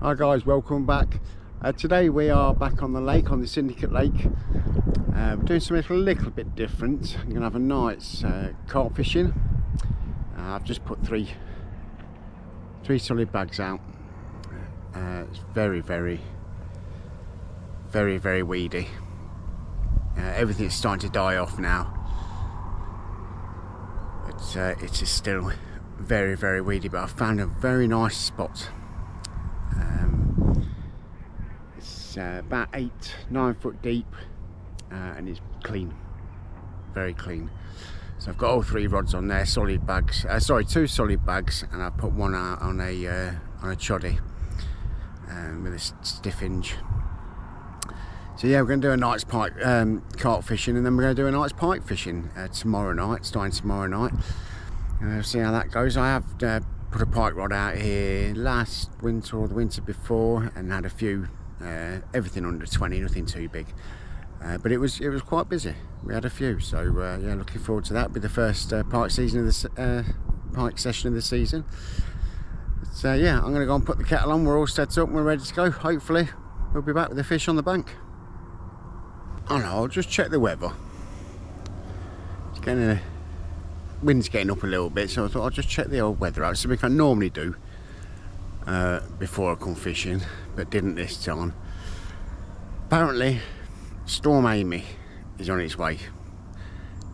Hi guys, welcome back. Today we are back on the lake, on the Syndicate Lake. We're doing something a little bit different. I'm going to have a night's carp fishing. I've just put three solid bags out. It's very weedy. Everything's starting to die off now. It is still very weedy, but I've found a very nice spot. It's about 8-9 foot deep, and it's clean, very clean. So I've got all three rods on there, solid bags. Two solid bags, and I put one out on a choddy with a stiff hinge. So yeah, we're going to do a night's pike carp fishing, and then we're going to do a night's pike fishing tomorrow night, starting tomorrow night. See how that goes. I have put a pike rod out here last winter or the winter before, and had a few, everything under 20, nothing too big. But it was quite busy. We had a few, so yeah, looking forward to that. It'll be the first pike season of the pike session of the season. So yeah, I'm going to go and put the kettle on. We're all set up and we're ready to go. Hopefully we'll be back with the fish on the bank. I know, I'll just check the weather. It's wind's getting up a little bit, so I thought I'll just check the old weather out. Something I normally do before I come fishing, but didn't this time. Apparently, Storm Amy is on its way.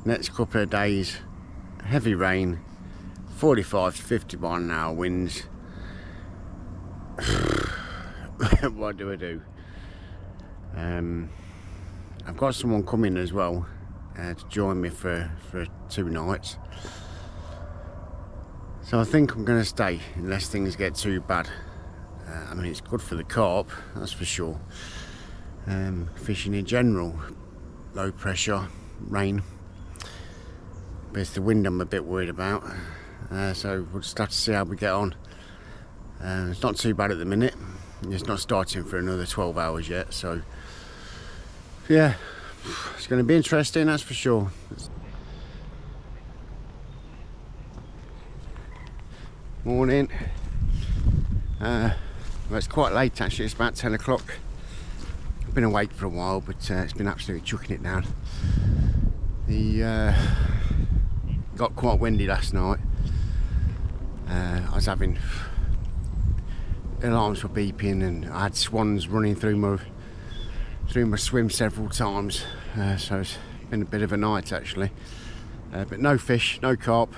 Next couple of days, heavy rain, 45 to 50 mile an hour winds. What do I do? I've got someone coming as well to join me for 2 nights. So I think I'm going to stay unless things get too bad. I mean, it's good for the carp, that's for sure. Fishing in general, low pressure, rain. But it's the wind I'm a bit worried about. So we'll just have to see how we get on. It's not too bad at the minute. It's not starting for another 12 hours yet, so yeah, it's going to be interesting, that's for sure. Morning. Well, it's quite late actually, it's about 10 o'clock. I've been awake for a while, but it's been absolutely chucking it down. Got quite windy last night. I was having alarms were beeping, and I had swans running through my swim several times, so it's been a bit of a night actually, but no fish, no carp.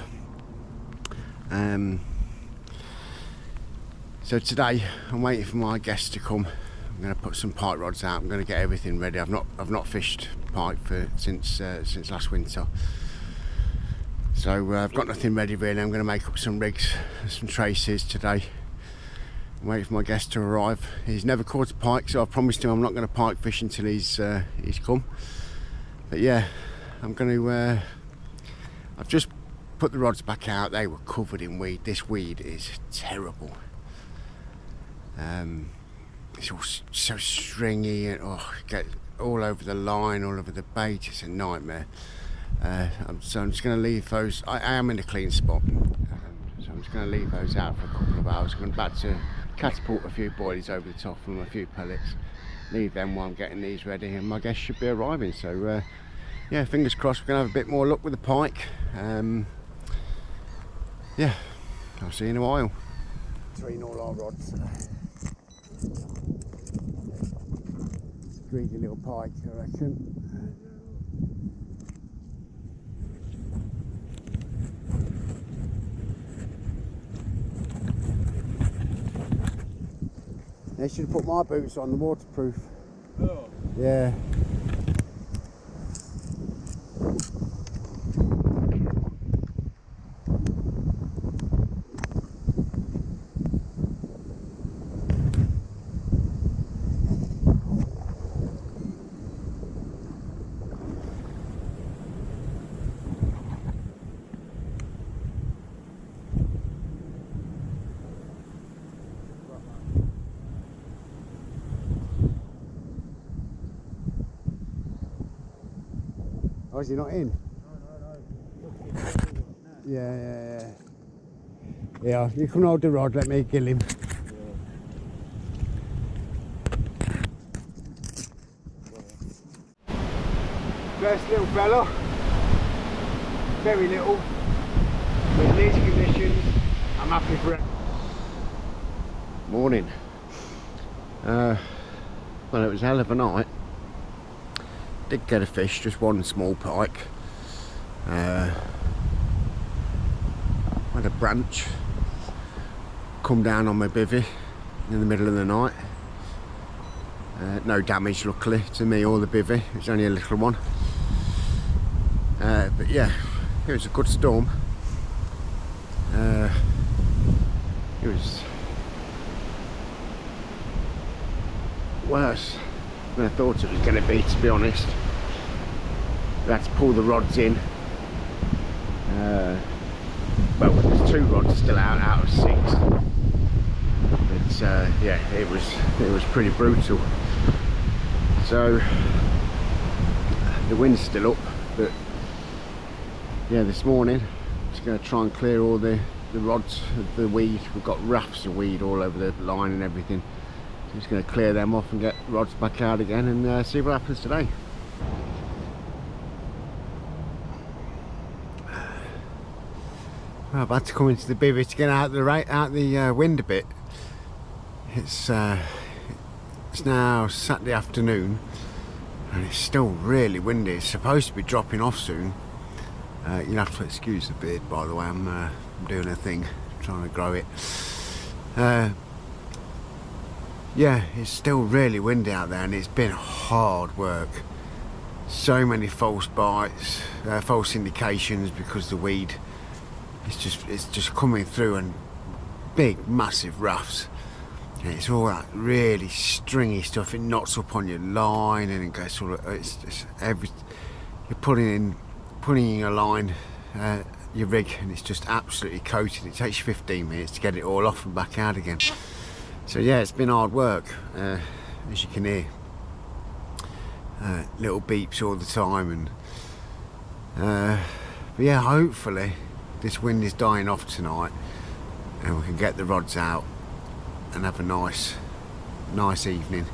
So today I'm waiting for my guests to come. I'm going to put some pike rods out. I'm going to get everything ready. I've not fished pike since last winter, so I've got nothing ready really. I'm going to make up some rigs, some traces today. I'm waiting for my guest to arrive. He's never caught a pike, so I promised him I'm not going to pike fish until he's come. But yeah, I'm going to. I've just put the rods back out. They were covered in weed. This weed is terrible. It's all so stringy, and get all over the line, all over the bait. It's a nightmare. So I'm just going to leave those. I am in a clean spot, so I'm just going to leave those out for a couple of hours. I'm about to catapult a few boilies over the top of them, a few pellets, leave them while I'm getting these ready, and my guests should be arriving. So yeah, fingers crossed we're going to have a bit more luck with the pike. Yeah, I'll see you in a while. Between all our rods, greedy little pike, I reckon. They should have put my boots on, the waterproof. Oh. Yeah. Oh, is he not in? No. Yeah. Yeah, you can hold the rod, let me kill him. First little fella, very little, with these conditions, I'm happy for it. Morning. Well, it was a hell of a night. Did get a fish, just one small pike. Had a branch come down on my bivvy in the middle of the night. No damage luckily to me or the bivvy, it's only a little one. But yeah, it was a good storm. It was worse than I thought it was going to be, to be honest. We had to pull the rods in. Well, there's 2 rods still out of 6. But yeah, it was pretty brutal. So the wind's still up, but yeah, this morning just going to try and clear all the rods of the weed. We've got rafts of weed all over the line and everything. So just going to clear them off and get rods back out again and see what happens today. Well, I've had to come into the bivvy to get out the wind a bit. It's now Saturday afternoon and it's still really windy. It's supposed to be dropping off soon. You'll have to excuse the beard, by the way. I'm doing a thing, trying to grow it. Yeah, it's still really windy out there and it's been hard work. So many false bites, false indications because the weed it's just coming through, and big massive rafts. And it's all that really stringy stuff. It knots up on your line and it goes all. It's just you're putting in your line, your rig, and it's just absolutely coated. It takes you 15 minutes to get it all off and back out again. So yeah, it's been hard work, as you can hear. Little beeps all the time, and but yeah, hopefully this wind is dying off tonight and we can get the rods out and have a nice evening.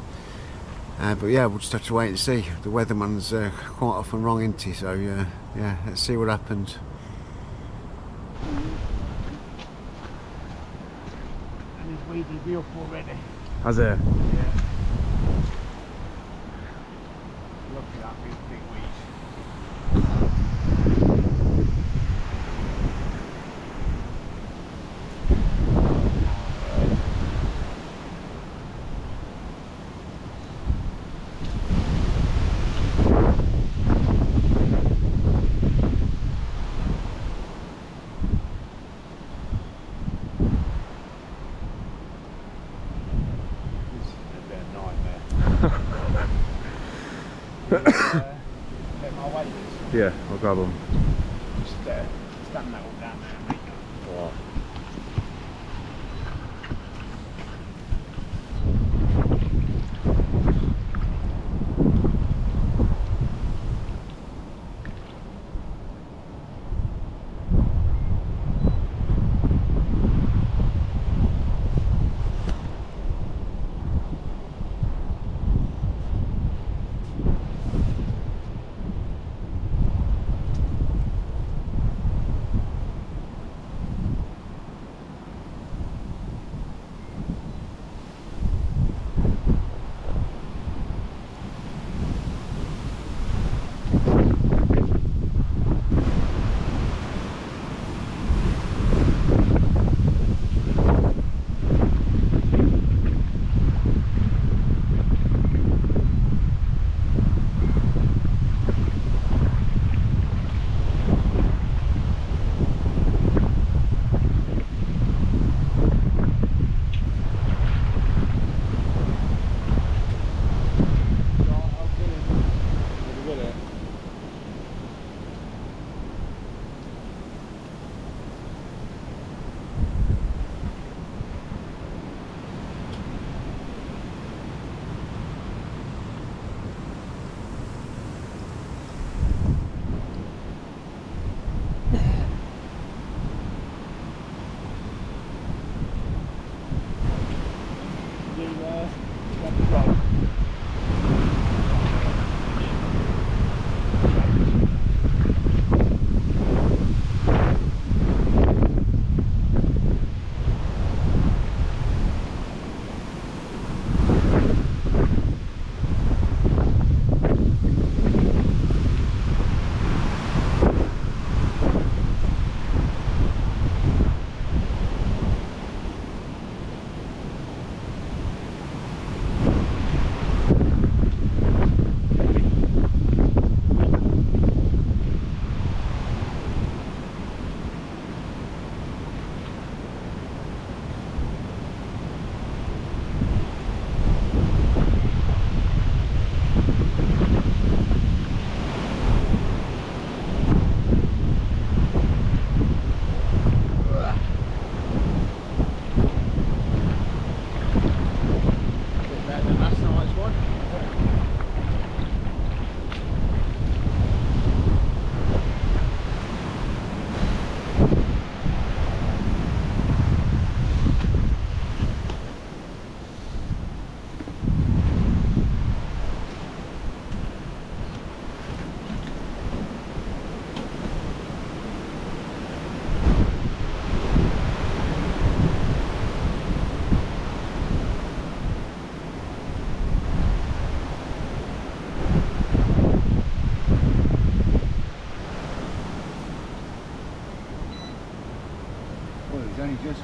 But yeah, we'll just have to wait and see. The weatherman's quite often wrong, isn't he? So yeah, let's see what happens. And his weed will be up already. Has it? Yeah. Look at that big weed. Get my waders. Yeah, I'll grab them. Just stand that all down there, mate. Right.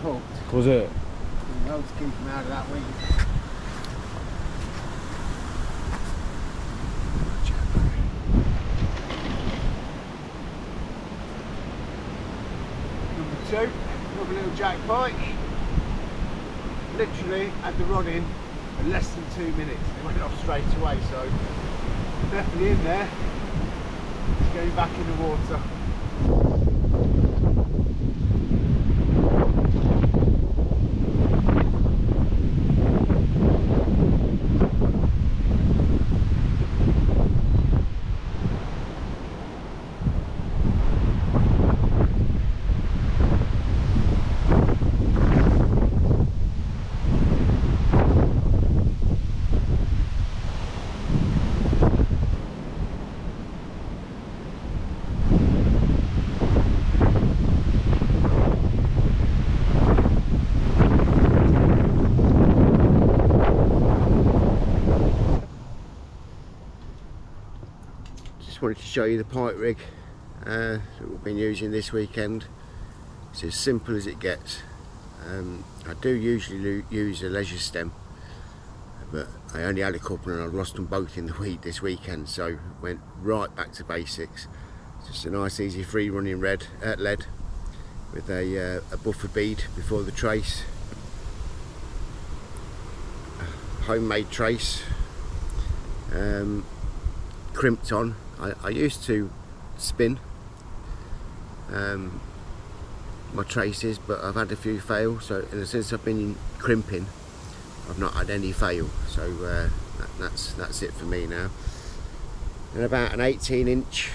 hooked. Was it? You know, to keep him out of that weed. Number 2, another little jack pike. Literally had the rod in less than 2 minutes. It went off straight away, so definitely in there. It's going back in the water. Wanted to show you the pike rig that we've been using this weekend. It's as simple as it gets. I do usually use a leisure stem, but I only had a couple and I lost them both in the weed this weekend, so went right back to basics. Just a nice easy free running lead with a buffer bead before the trace, a homemade trace, crimped on. I used to spin my traces, but I've had a few fail, so since I've been crimping I've not had any fail, so that's it for me now. And about an 18-inch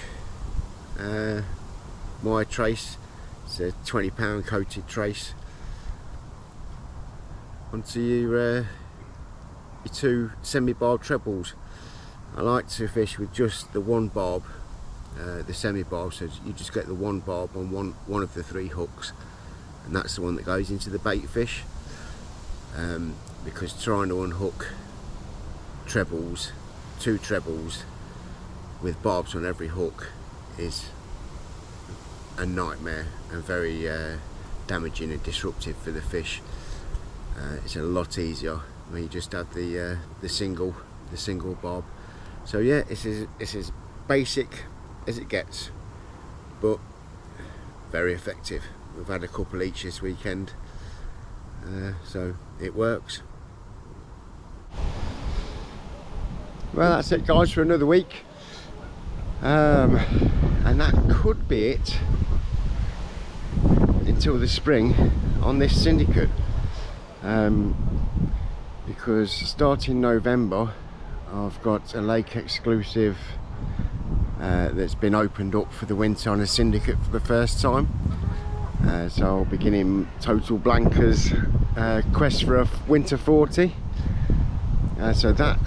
wire trace. It's a 20-pound coated trace onto your 2 semi-barb trebles. I like to fish with just the one barb, the semi-barb, so you just get the one barb on one of the 3 hooks, and that's the one that goes into the bait fish, because trying to unhook trebles, 2 trebles with barbs on every hook is a nightmare and very damaging and disruptive for the fish. It's a lot easier when you just have the single barb. So yeah, it's as basic as it gets, but very effective. We've had a couple each this weekend, so it works. Well, that's it guys for another week, and that could be it until the spring on this syndicate, because starting November I've got a lake exclusive that's been opened up for the winter on a syndicate for the first time. So I'll be beginning Total Blanca's quest for a winter 40. So that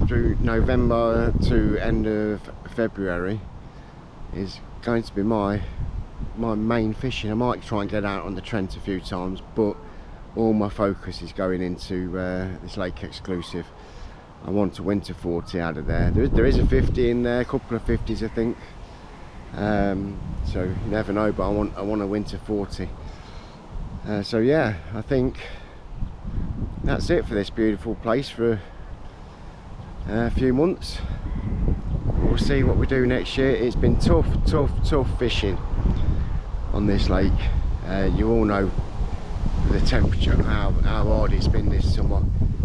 through November to end of February is going to be my main fishing. I might try and get out on the Trent a few times, but all my focus is going into this lake exclusive. I want a winter 40 out of there. There is a 50 in there, a couple of 50s I think. So you never know, but I want a winter 40. So yeah, I think that's it for this beautiful place for a few months. We'll see what we do next year. It's been tough fishing on this lake. You all know the temperature, how hard it's been this summer.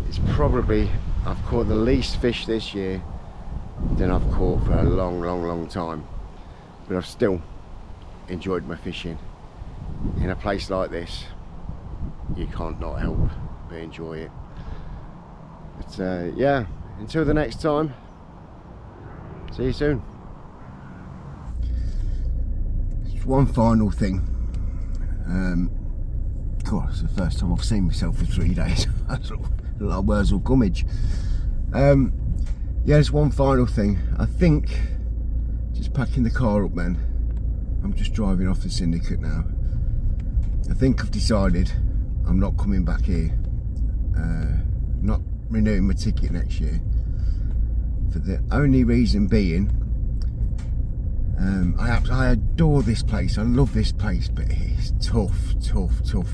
It's probably, I've caught the least fish this year than I've caught for a long time, but I've still enjoyed my fishing. In a place like this you can't not help but enjoy it. But yeah, until the next time, see you soon. Just one final thing. God, it's the first time I've seen myself for 3 days. I look like Wurzel Gummidge. Yeah, there's one final thing. I think, just packing the car up then, I'm just driving off the syndicate now. I think I've decided I'm not coming back here, not renewing my ticket next year, for the only reason being, I adore this place. I love this place, but it's tough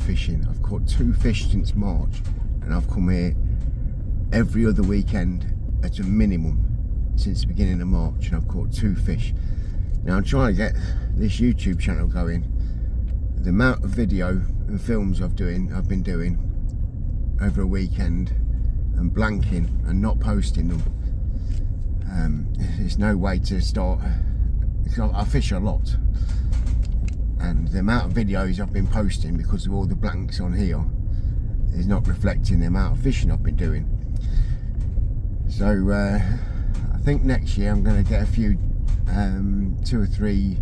fishing. I've caught 2 fish since March, and I've come here every other weekend at a minimum since the beginning of March, and I've caught 2 fish. Now I'm trying to get this YouTube channel going. The amount of video and films I've been doing over a weekend and blanking and not posting them, there's no way to start. I fish a lot, and the amount of videos I've been posting because of all the blanks on here is not reflecting the amount of fishing I've been doing. So I think next year I'm going to get a few 2 or 3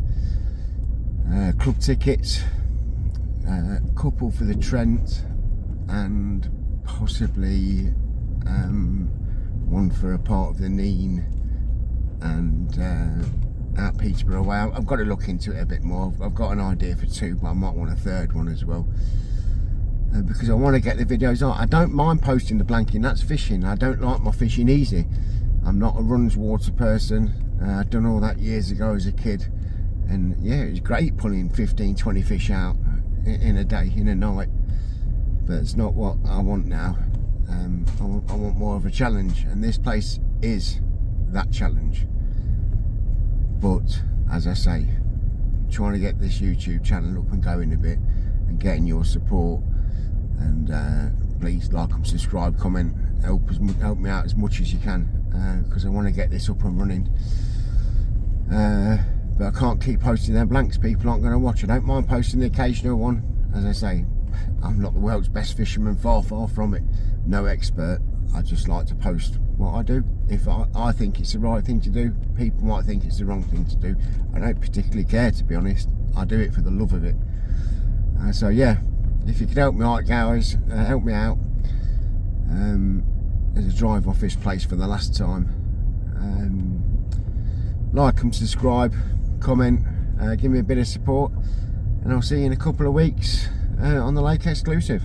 club tickets, a couple for the Trent, and possibly one for a part of the Nene and out Peterborough way. I've got to look into it a bit more. I've got an idea for 2, but I might want a 3rd one as well, because I want to get the videos on. I don't mind posting the blanking, that's fishing. I don't like my fishing easy. I'm not a runs water person. I've done all that years ago as a kid, and yeah, it was great pulling 15-20 fish out in a day, in a night, but it's not what I want now. I want more of a challenge, and this place is that challenge. But as I say, trying to get this YouTube channel up and going a bit, and getting your support, and please like and subscribe, comment, help me out as much as you can, because I want to get this up and running. But I can't keep posting them blanks. People aren't going to watch. I don't mind posting the occasional one. As I say, I'm not the world's best fisherman, far from it, no expert. I just like to post what I do. If I think it's the right thing to do, people might think it's the wrong thing to do. I don't particularly care, to be honest. I do it for the love of it. So yeah, if you could help me out, guys, help me out. There's a drive off this place for the last time. Like and subscribe, comment, give me a bit of support, and I'll see you in a couple of weeks on the Lake Exclusive.